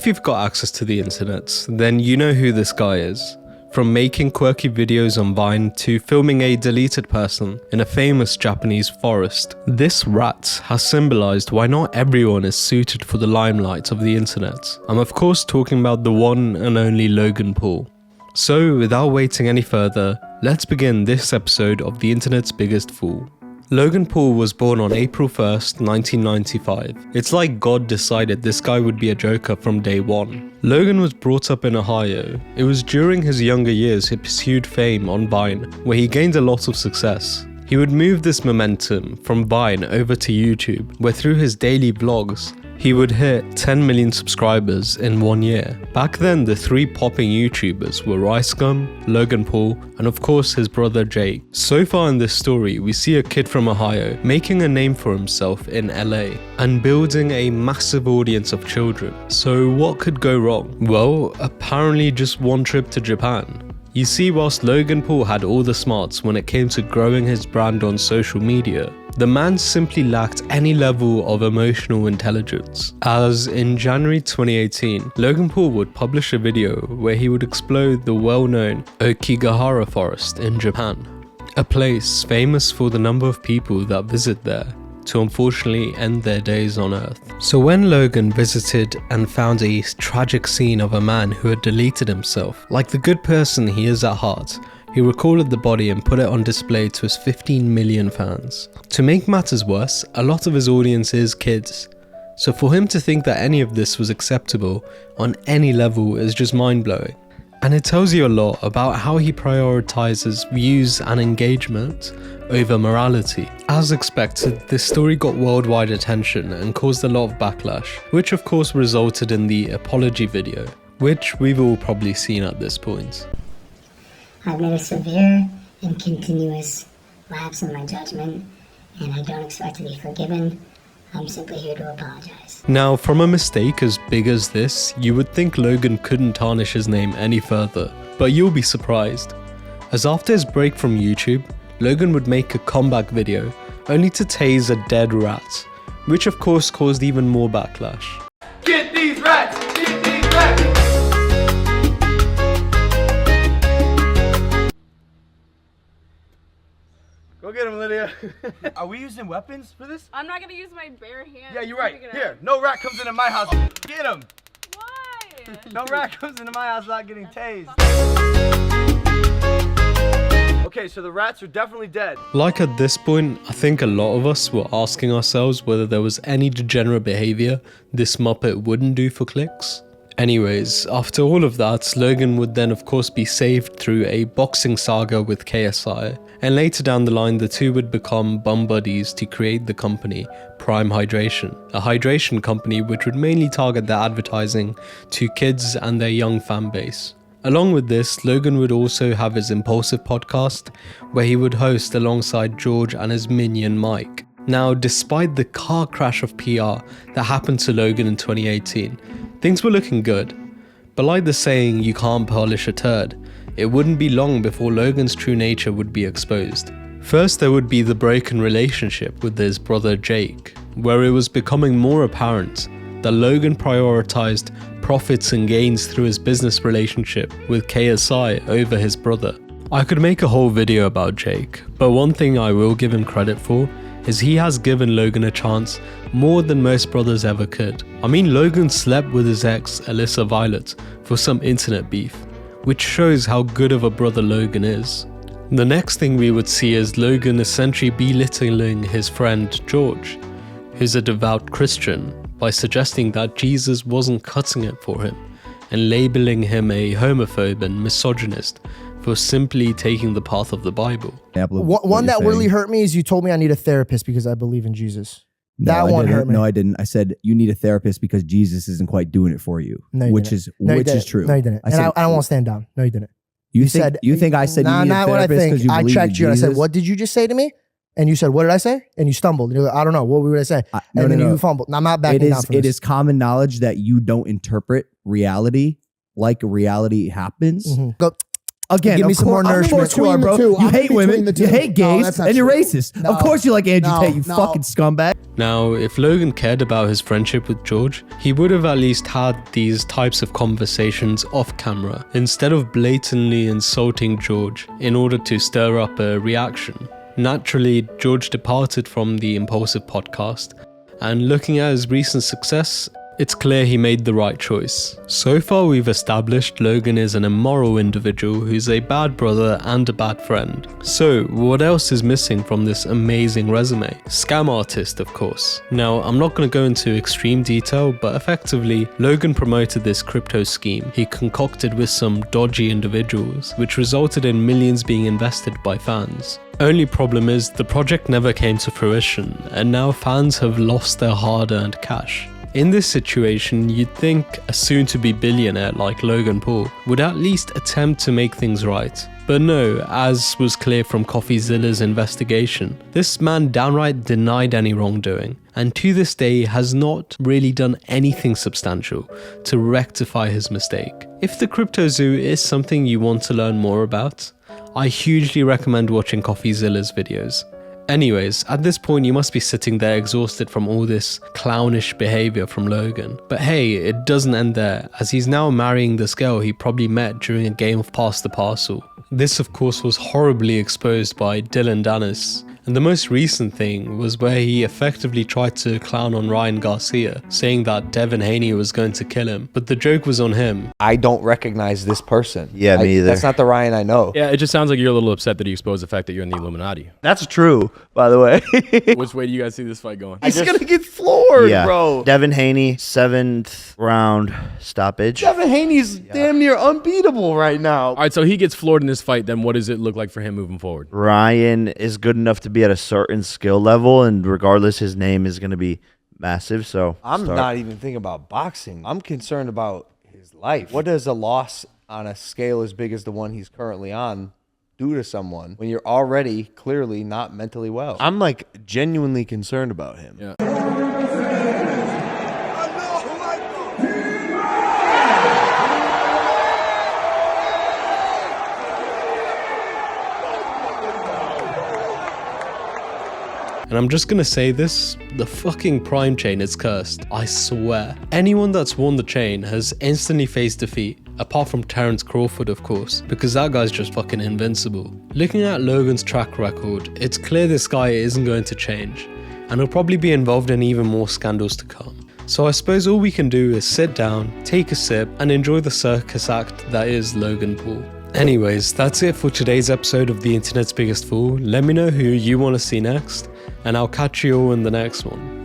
If you've got access to the internet, then you know who this guy is. From making quirky videos on Vine to filming a deleted person in a famous Japanese forest, this rat has symbolized why not everyone is suited for the limelight of the internet. I'm of course talking about the one and only Logan Paul. So without waiting any further, let's begin this episode of the internet's biggest fool. Logan Paul was born on April 1st, 1995. It's like God decided this guy would be a joker from day one. Logan was brought up in Ohio. It was during his younger years he pursued fame on Vine, where he gained a lot of success. He would move this momentum from Vine over to YouTube, where through his daily vlogs, he would hit 10 million subscribers in 1 year. Back then, the three popping YouTubers were Ricegum, Logan Paul, and of course his brother Jake. So far in this story, we see a kid from Ohio making a name for himself in LA and building a massive audience of children. So what could go wrong? Well, apparently just one trip to Japan. You see, whilst Logan Paul had all the smarts when it came to growing his brand on social media, the man simply lacked any level of emotional intelligence. As in January 2018, Logan Paul would publish a video where he would explore the well-known Okigahara forest in Japan, a place famous for the number of people that visit there to unfortunately end their days on Earth. So when Logan visited and found a tragic scene of a man who had deleted himself, like the good person he is at heart, he recorded the body and put it on display to his 15 million fans. To make matters worse, a lot of his audience is kids. So for him to think that any of this was acceptable on any level is just mind-blowing. And it tells you a lot about how he prioritizes views and engagement over morality. As expected, this story got worldwide attention and caused a lot of backlash, which of course resulted in the apology video, which we've all probably seen at this point. I've made a severe and continuous lapse in my judgment, and I don't expect to be forgiven. I'm simply here to apologize. Now, from a mistake as big as this, you would think Logan couldn't tarnish his name any further, but you'll be surprised. As after his break from YouTube, Logan would make a comeback video, only to tase a dead rat, which of course caused even more backlash. Get these rats! Get these rats! Go get him, Lydia. Are we using weapons for this? I'm not gonna use my bare hands. Yeah, you're right. Here, no rat comes into my house. Get him. Why? No rat comes into my house without getting tased. Okay, so the rats are definitely dead. Like at this point, I think a lot of us were asking ourselves whether there was any degenerate behavior this Muppet wouldn't do for clicks. Anyways, after all of that, Logan would then of course be saved through a boxing saga with KSI, and later down the line the two would become bum buddies to create the company Prime Hydration, a hydration company which would mainly target their advertising to kids and their young fan base. Along with this, Logan would also have his Impulsive podcast, where he would host alongside George and his minion Mike. Now, despite the car crash of PR that happened to Logan in 2018, things were looking good. But like the saying, you can't polish a turd, it wouldn't be long before Logan's true nature would be exposed. First, there would be the broken relationship with his brother Jake, where it was becoming more apparent that Logan prioritized profits and gains through his business relationship with KSI over his brother. I could make a whole video about Jake, but one thing I will give him credit for is he has given Logan a chance more than most brothers ever could. I mean, Logan slept with his ex, Alyssa Violet, for some internet beef, which shows how good of a brother Logan is. The next thing we would see is Logan essentially belittling his friend George, who's a devout Christian, by suggesting that Jesus wasn't cutting it for him, and labeling him a homophobe and misogynist for simply taking the path of the Bible. One that really hurt me is you told me I need a therapist because I believe in Jesus. No, that one hurt me. No, I didn't. I said you need a therapist because Jesus isn't quite doing it for you, which is true. No, you didn't. I don't want to stand down. No, you didn't. You think I said you need a therapist because you believe in Jesus? I checked you and I said, what did you just say to me? And you said, what did I say? And you stumbled. And you're like, I don't know. What would I say? And then you fumbled. I'm not backing down from this. It is common knowledge that you don't interpret reality like reality happens. Go. Again, give me some more nourishment. Bro. You hate women, you hate gays, and you're racist. Of course you like Andrew Tate, you fucking scumbag. Now, if Logan cared about his friendship with George, he would have at least had these types of conversations off camera, instead of blatantly insulting George in order to stir up a reaction. Naturally, George departed from the Impulsive podcast, and looking at his recent success, it's clear he made the right choice. So far we've established Logan is an immoral individual who's a bad brother and a bad friend. So what else is missing from this amazing resume? Scam artist, of course. Now, I'm not going to go into extreme detail, but effectively, Logan promoted this crypto scheme he concocted with some dodgy individuals, which resulted in millions being invested by fans. Only problem is the project never came to fruition, and now fans have lost their hard-earned cash. In this situation, you'd think a soon-to-be billionaire like Logan Paul would at least attempt to make things right. But no, as was clear from CoffeeZilla's investigation, this man downright denied any wrongdoing, and to this day has not really done anything substantial to rectify his mistake. If the crypto zoo is something you want to learn more about, I hugely recommend watching CoffeeZilla's videos. Anyways, at this point you must be sitting there exhausted from all this clownish behavior from Logan. But hey, it doesn't end there, as he's now marrying this girl he probably met during a game of Pass the Parcel. This of course was horribly exposed by Dillon Danis. And the most recent thing was where he effectively tried to clown on Ryan Garcia, saying that Devin Haney was going to kill him, but the joke was on him. I don't recognize this person. Yeah, me either. That's not the Ryan I know. Yeah, it just sounds like you're a little upset that he exposed the fact that you're in the Illuminati. That's true, by the way. Which way do you guys see this fight going? He's gonna get floored, bro. Devin Haney, 7th round stoppage. Devin Haney's damn near unbeatable right now. All right, so he gets floored in this fight, then what does it look like for him moving forward? Ryan is good enough to be at a certain skill level, and regardless, his name is going to be massive. So I'm not even thinking about boxing. I'm concerned about his life. What does a loss on a scale as big as the one he's currently on do to someone when you're already clearly not mentally well? I'm like genuinely concerned about him. Yeah. And I'm just gonna say this, the fucking Prime chain is cursed, I swear. Anyone that's worn the chain has instantly faced defeat, apart from Terrence Crawford of course, because that guy's just fucking invincible. Looking at Logan's track record, it's clear this guy isn't going to change, and he'll probably be involved in even more scandals to come. So I suppose all we can do is sit down, take a sip, and enjoy the circus act that is Logan Paul. Anyways, that's it for today's episode of The Internet's Biggest Fool. Let me know who you want to see next, and I'll catch you all in the next one.